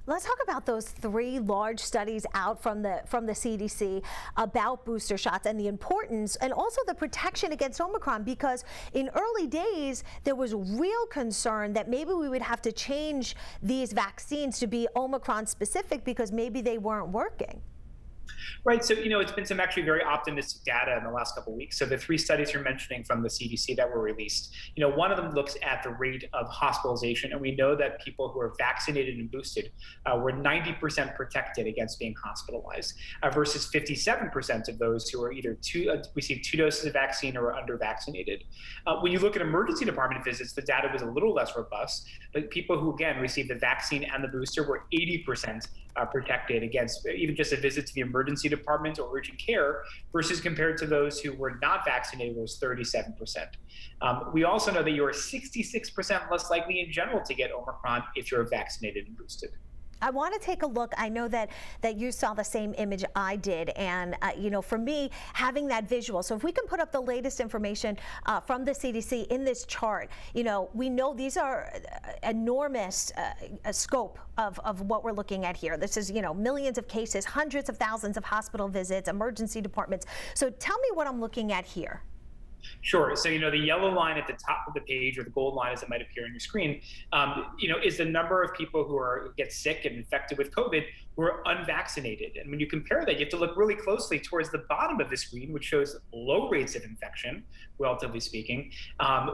Let's talk about those three large studies out from the CDC about booster shots and the importance and also the protection against Omicron, because in early days there was real concern that maybe we would have to change these vaccines to be Omicron specific because maybe they weren't working. Right. So, it's been some actually very optimistic data in the last couple of weeks. So the three studies you're mentioning from the CDC that were released, one of them looks at the rate of hospitalization. And we know that people who are vaccinated and boosted were 90% protected against being hospitalized versus 57% of those who are either received two doses of vaccine or are under vaccinated. When you look at emergency department visits, the data was a little less robust, but people who, again, received the vaccine and the booster were 80% protected against even just a visit to the emergency department or urgent care versus compared to those who were not vaccinated was 37%. We also know that you are 66% less likely in general to get Omicron if you're vaccinated and boosted. I want to take a look. I know that you saw the same image I did, and for me, having that visual. So if we can put up the latest information from the CDC in this chart, we know these are enormous scope of what we're looking at here. This is millions of cases, hundreds of thousands of hospital visits, emergency departments. So tell me what I'm looking at here. Sure. So, the yellow line at the top of the page, or the gold line as it might appear on your screen, is the number of people who get sick and infected with COVID who are unvaccinated. And when you compare that, you have to look really closely towards the bottom of the screen, which shows low rates of infection, relatively speaking,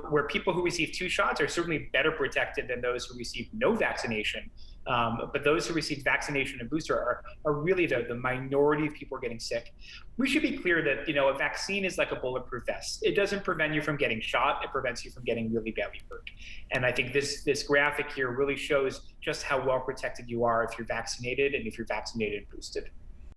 where people who receive two shots are certainly better protected than those who receive no vaccination. But those who received vaccination and booster are really the minority of people who are getting sick. We should be clear that, a vaccine is like a bulletproof vest. It doesn't prevent you from getting shot. It prevents you from getting really badly hurt. And I think this graphic here really shows just how well protected you are if you're vaccinated and if you're vaccinated and boosted.